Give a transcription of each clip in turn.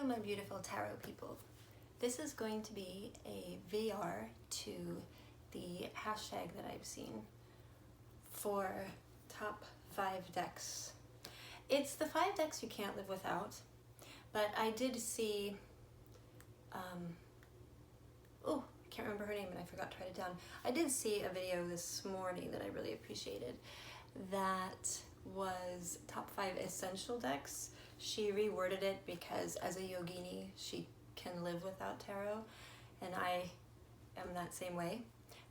Hello my beautiful tarot people. This is going to be a VR to the hashtag that I've seen for top 5 decks. It's the 5 decks you can't live without, but I did see, oh, I can't remember her name and I forgot to write it down. I did see a video this morning that I really appreciated that was top 5 essential decks. She reworded it because as a yogini, she can live without tarot, and I am that same way.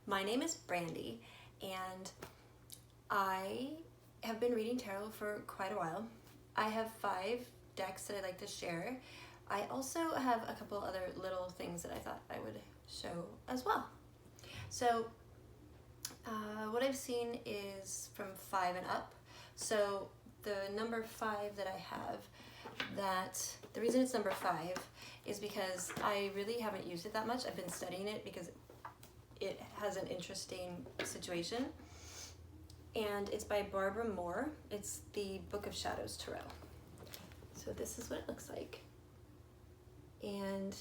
My name is Brandy, and I have been reading tarot for quite a while. I have 5 decks that I'd like to share. I also have a couple other little things that I thought I would show as well. So what I've seen is from 5 and up. So the number 5 that I have, the reason it's number 5 is because I really haven't used it that much. I've been studying it because it has an interesting situation. And it's by Barbara Moore. It's the Book of Shadows Tarot. So this is what it looks like. And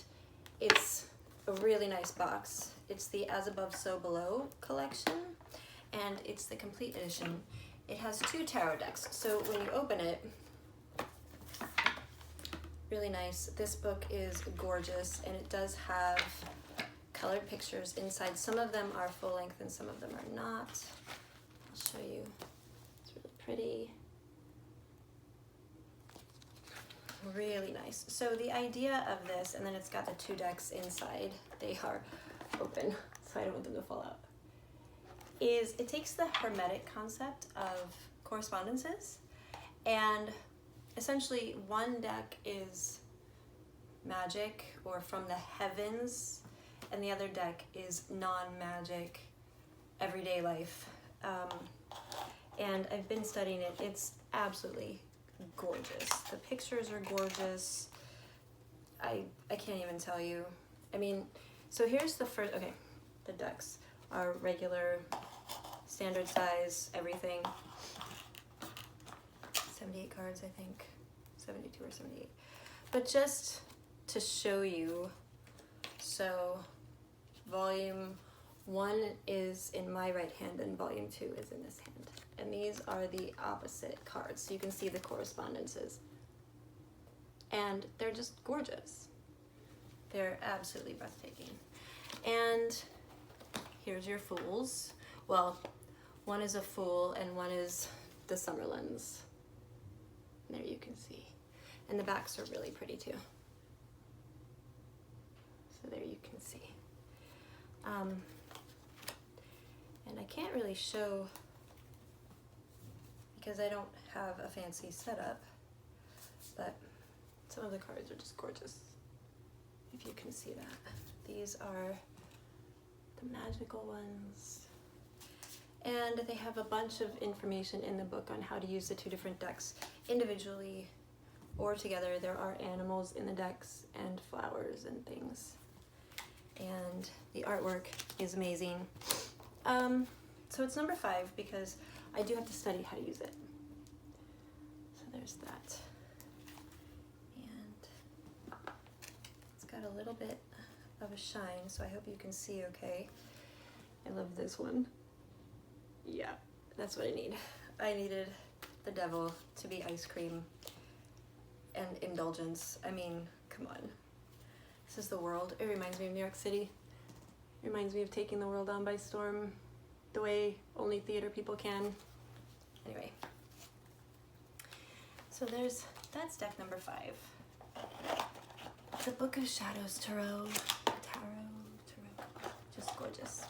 it's a really nice box. It's the As Above, So Below collection, and it's the complete edition. It has 2 tarot decks, so when you open it, really nice. This book is gorgeous, and it does have colored pictures inside. Some of them are full length and some of them are not. I'll show you. It's really pretty. Really nice. So the idea of this, and then it's got the 2 decks inside. They are open, so I don't want them to fall out. Is it takes the hermetic concept of correspondences, and essentially one deck is magic or from the heavens, and the other deck is non-magic everyday life. And I've been studying it. It's absolutely gorgeous. The pictures are gorgeous. I can't even tell you. I mean, so here's the first, okay, the decks are regular, standard size, everything. 78 cards, I think. 72 or 78. But just to show you, so volume 1 is in my right hand and volume 2 is in this hand. And these are the opposite cards, so you can see the correspondences. And they're just gorgeous. They're absolutely breathtaking. And here's your Fools. Well, one is a Fool and one is the Summerlands. There you can see. And the backs are really pretty too. So there you can see. And I can't really show because I don't have a fancy setup, but some of the cards are just gorgeous, if you can see that. These are the magical ones. And they have a bunch of information in the book on how to use the 2 different decks individually or together. There are animals in the decks and flowers and things. And the artwork is amazing. So it's number 5 because I do have to study how to use it. So there's that. And it's got a little bit of a shine, so I hope you can see okay. I love this one. Yeah, that's what I need. I needed the devil to be ice cream and indulgence. I mean, come on. This is the world. It reminds me of New York City. It reminds me of taking the world on by storm the way only theater people can. Anyway. So that's deck number 5. The Book of Shadows Tarot. Tarot. Just gorgeous.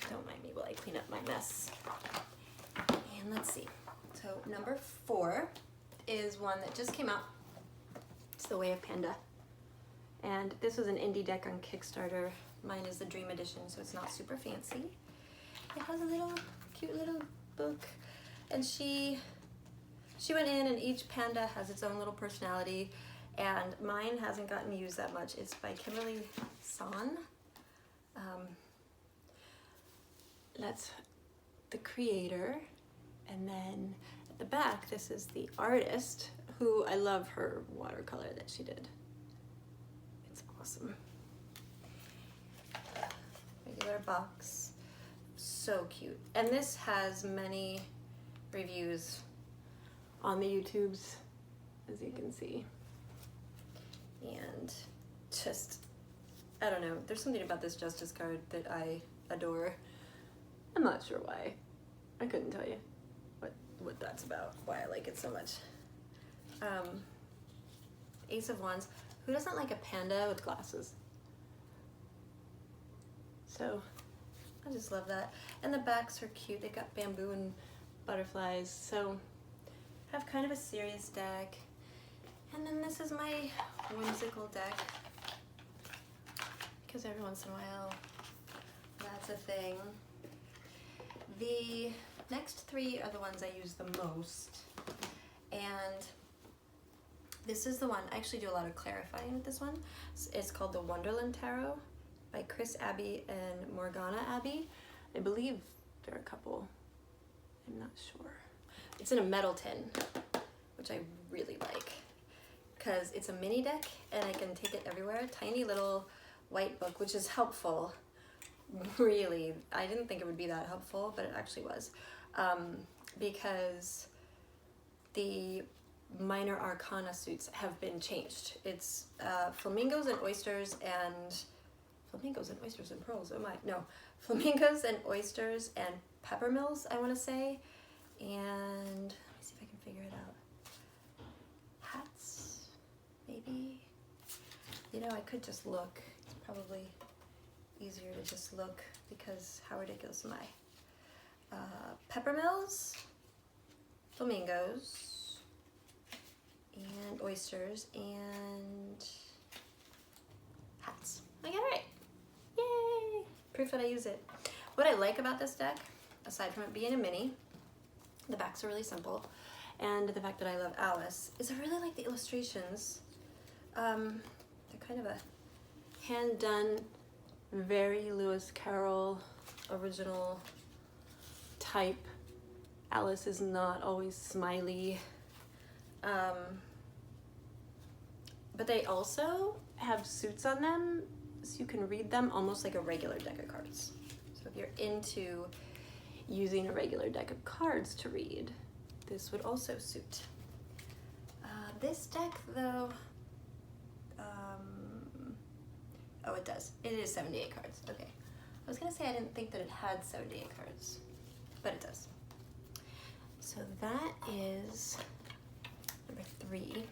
Don't mind me while I clean up my mess. And let's see. So number 4 is one that just came out. It's The Way of Panda. And this was an indie deck on Kickstarter. Mine is the Dream Edition, so it's not super fancy. It has a little cute little book. And she went in, and each panda has its own little personality. And mine hasn't gotten used that much. It's by Kimberly Son. That's the creator. And then at the back, this is the artist who I love her watercolor that she did. It's awesome. Regular box. So cute. And this has many reviews on the YouTubes, as you can see. And just, I don't know, there's something about this Justice card that I adore. I'm not sure why. I couldn't tell you what that's about, why I like it so much. Ace of Wands. Who doesn't like a panda with glasses? So I just love that. And the backs are cute. They got bamboo and butterflies. So I have kind of a serious deck. And then this is my whimsical deck. Because every once in a while, that's a thing. The next three are the ones I use the most. And this is the one, I actually do a lot of clarifying with this one. It's called the Wonderland Tarot by Chris Abbey and Morgana Abbey. I believe there are a couple, I'm not sure. It's in a metal tin, which I really like because it's a mini deck and I can take it everywhere. Tiny little white book, which is helpful, really. I didn't think it would be that helpful, but it actually was, because the minor arcana suits have been changed. It's flamingos and oysters and pearls. Oh my, no, flamingos and oysters and peppermills, I want to say, and let me see if I can figure it out. Hats, maybe. You know, I could just look. It's probably easier to just look because how ridiculous am I? Peppermills, flamingos, and oysters, and hats. I got it right. Yay! Proof that I use it. What I like about this deck, aside from it being a mini, the backs are really simple, and the fact that I love Alice, is I really like the illustrations. They're kind of a hand-done, very Lewis Carroll original type. Alice is not always smiley. But they also have suits on them, so you can read them almost like a regular deck of cards. So if you're into using a regular deck of cards to read, this would also suit. This deck, though, oh, it does. It is 78 cards. Okay. I was going to say I didn't think that it had 78 cards, but it does. So that is number 3.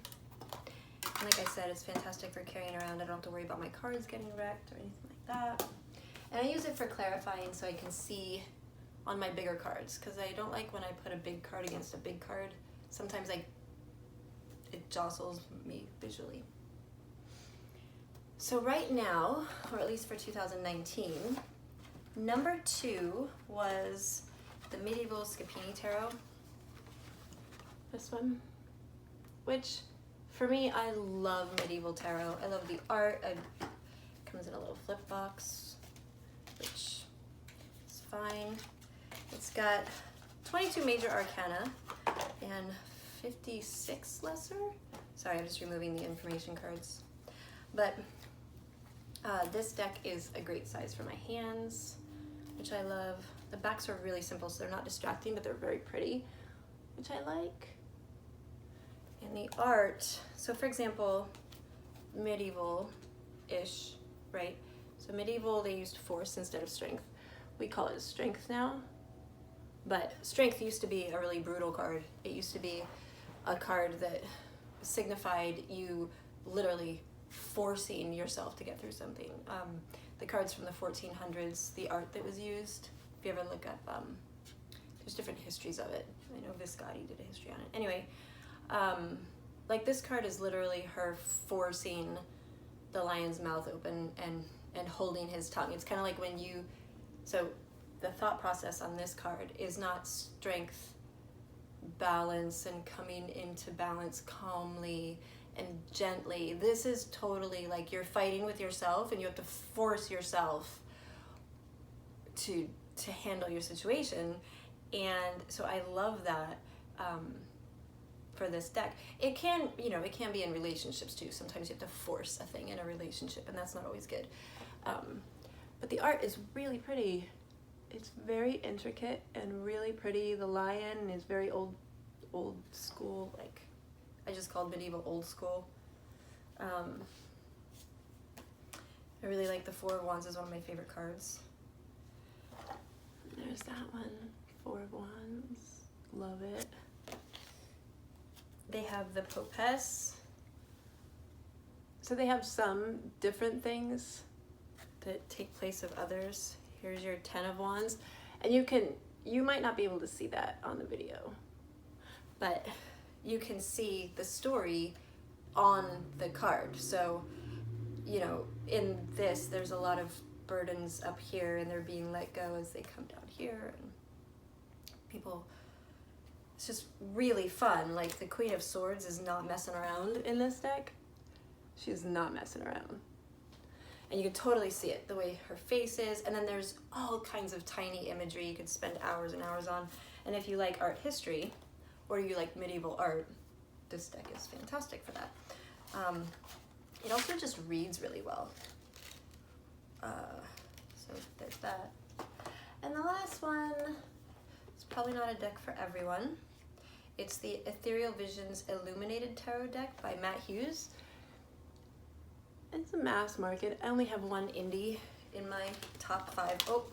And like I said, it's fantastic for carrying around. I don't have to worry about my cards getting wrecked or anything like that. And I use it for clarifying so I can see on my bigger cards, because I don't like when I put a big card against a big card. Sometimes it jostles me visually. So right now, or at least for 2019, number 2 was the Medieval Scapini Tarot. This one, which for me, I love medieval tarot. I love the art. It comes in a little flip box, which is fine. It's got 22 major arcana and 56 lesser. Sorry, I'm just removing the information cards. But this deck is a great size for my hands, which I love. The backs are really simple, so they're not distracting, but they're very pretty, which I like. And the art, so for example, medieval-ish, right? So medieval, they used force instead of strength. We call it strength now, but strength used to be a really brutal card. It used to be a card that signified you literally forcing yourself to get through something. The cards from the 1400s, the art that was used, if you ever look up, there's different histories of it. I know Viscotti did a history on it. Anyway, like this card is literally her forcing the lion's mouth open and holding his tongue. It's kind of like when you, so the thought process on this card is not strength, balance, and coming into balance calmly and gently. This is totally like you're fighting with yourself and you have to force yourself to handle your situation. And so I love that. for this deck. It can, you know, it can be in relationships too. Sometimes you have to force a thing in a relationship, and that's not always good. But the art is really pretty. It's very intricate and really pretty. The lion is very old school, like I just called medieval old school. I really like the Four of Wands, is one of my favorite cards. There's that one, Four of Wands, love it. They have the Popes. So they have some different things that take place of others. Here's your Ten of Wands. And you might not be able to see that on the video, but you can see the story on the card. So, you know, in this, there's a lot of burdens up here, and they're being let go as they come down here. And people, it's just really fun. Like, the Queen of Swords is not messing around in this deck. She is not messing around. And you can totally see it, the way her face is. And then there's all kinds of tiny imagery you could spend hours and hours on. And if you like art history, or you like medieval art, this deck is fantastic for that. It also just reads really well. So there's that. And the last one is probably not a deck for everyone. It's the Ethereal Visions Illuminated Tarot deck by Matt Hughes. It's a mass market. I only have one indie in my top 5. Oh,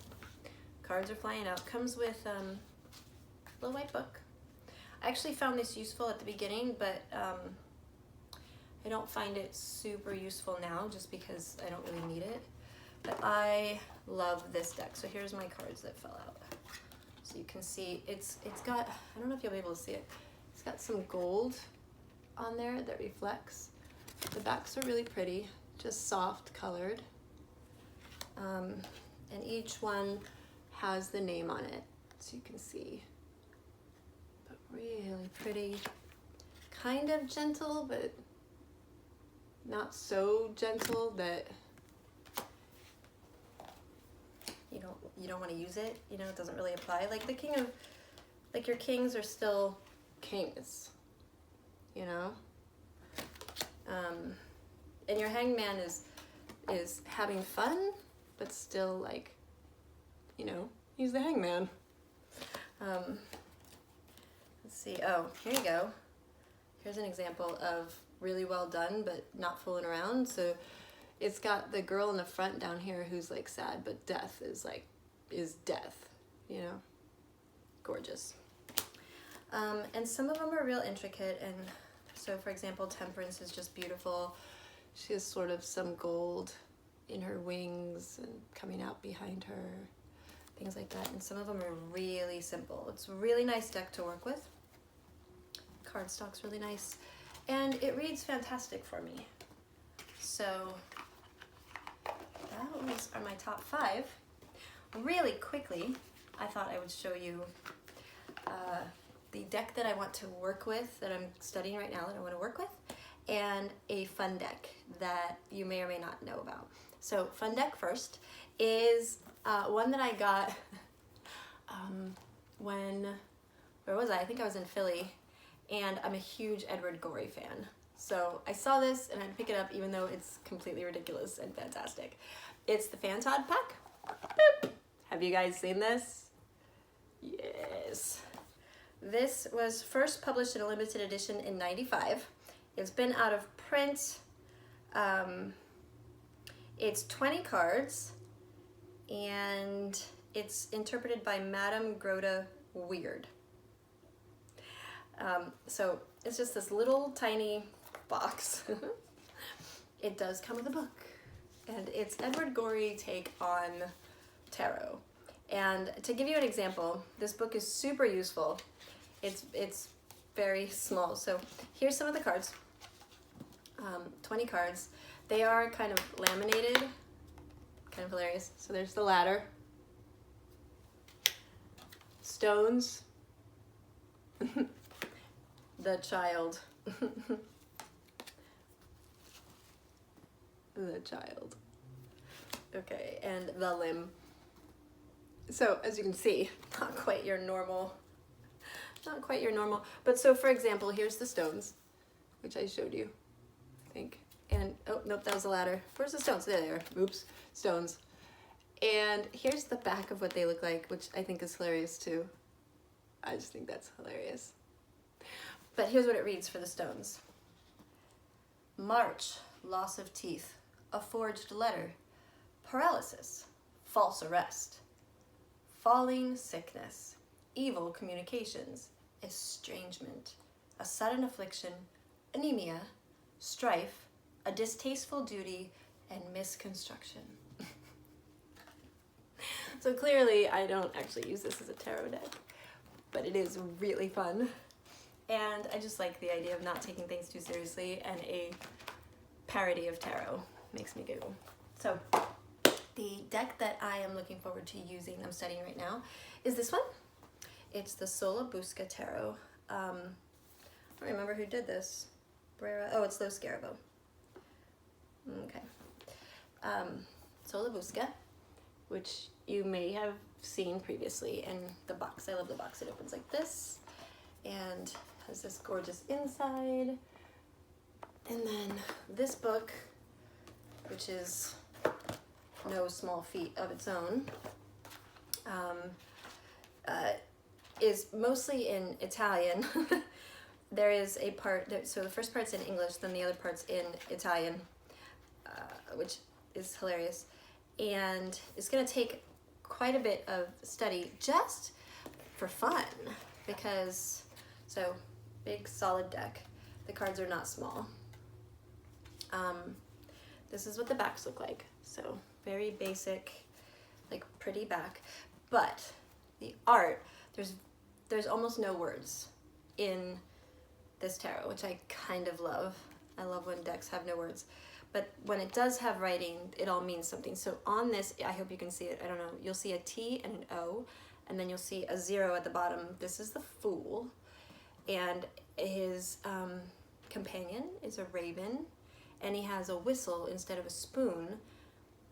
cards are flying out. Comes with a little white book. I actually found this useful at the beginning, but I don't find it super useful now just because I don't really need it. But I love this deck. So here's my cards that fell out. So you can see it's got, I don't know if you'll be able to see it. It's got some gold on there that reflects. The backs are really pretty, just soft colored. And each one has the name on it, so you can see. But really pretty, kind of gentle, but not so gentle that you don't want to use it. You know, it doesn't really apply. Like the king of, like your kings are still kings, you know. And your hangman is having fun, but still like, you know, he's the hangman. Let's see. Oh, here you go. Here's an example of really well done, but not fooling around. So it's got the girl in the front down here who's like sad, but death is like, is death, you know? Gorgeous. And some of them are real intricate. And so for example, Temperance is just beautiful. She has sort of some gold in her wings and coming out behind her, things like that. And some of them are really simple. It's a really nice deck to work with. Cardstock's really nice. And it reads fantastic for me. So those are my top 5. Really quickly, I thought I would show you the deck that I want to work with, that I'm studying right now that I want to work with, and a fun deck that you may or may not know about. So fun deck first is one that I got when, where was I? I think I was in Philly, and I'm a huge Edward Gorey fan. So I saw this and I'd pick it up even though it's completely ridiculous and fantastic. It's the Fantod pack. Boop. Have you guys seen this? Yes. This was first published in a limited edition in '95. It's been out of print. It's 20 cards, and it's interpreted by Madame Groda Weird. So it's just this little tiny box. It does come with a book, and it's Edward Gorey take on tarot. And to give you an example, this book is super useful. It's very small. So here's some of the cards. 20 cards. They are kind of laminated, kind of hilarious. So there's the ladder, stones, the child, the child. Okay, and the limb. So as you can see, not quite your normal not quite your normal. But so for example, here's the stones, which I showed you, I think. And, oh, nope, that was the ladder. Where's the stones? There they are. Oops, stones. And here's the back of what they look like, which I think is hilarious too. I just think that's hilarious. But here's what it reads for the stones. March, loss of teeth, a forged letter, paralysis, false arrest, falling sickness, evil communications, estrangement, a sudden affliction, anemia, strife, a distasteful duty, and misconstruction. So clearly I don't actually use this as a tarot deck, but it is really fun. And I just like the idea of not taking things too seriously, and a parody of tarot makes me giggle. So the deck that I am looking forward to using, I'm studying right now, is this one. It's the Soula Busca Tarot. I don't remember who did this. Oh, it's Lo Scarabo. Okay. Soula Busca, which you may have seen previously in the box. I love the box. It opens like this and has this gorgeous inside. And then this book, which is no small feat of its own, is mostly in Italian. There is a part, so the first part's in English, then the other part's in Italian, which is hilarious. And it's going to take quite a bit of study just for fun, because, so, big solid deck. The cards are not small. This is what the backs look like. So very basic, like pretty back. But the art, there's almost no words in this tarot, which I kind of love. I love when decks have no words. But when it does have writing, it all means something. So on this, I hope you can see it, I don't know, you'll see a T and an O, and then you'll see a 0 at the bottom. This is the Fool, and his companion is a raven, and he has a whistle instead of a spoon.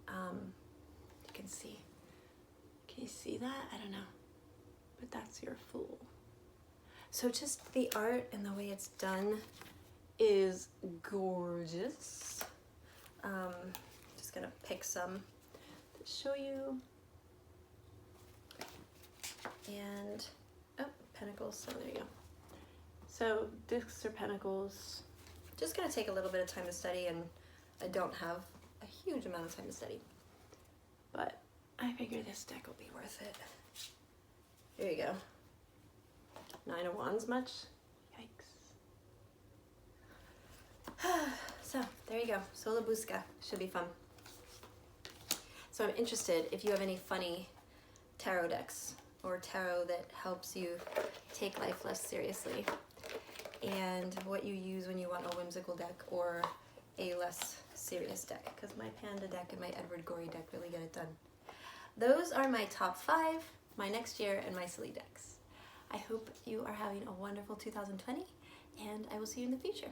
You can see. Can you see that? I don't know. But that's your Fool. So just the art and the way it's done is gorgeous. Just gonna pick some to show you. And, oh, pentacles, so there you go. So discs or pentacles, just gonna take a little bit of time to study, and I don't have a huge amount of time to study. But I figure this deck will be worth it. Here you go. 9 of Wands much? Yikes. So, there you go. Soula Busca. Should be fun. So I'm interested if you have any funny tarot decks, or tarot that helps you take life less seriously, and what you use when you want a whimsical deck or a less serious deck, because my Panda deck and my Edward Gorey deck really get it done. Those are my top 5, my next year, and my silly decks. I hope you are having a wonderful 2020, and I will see you in the future.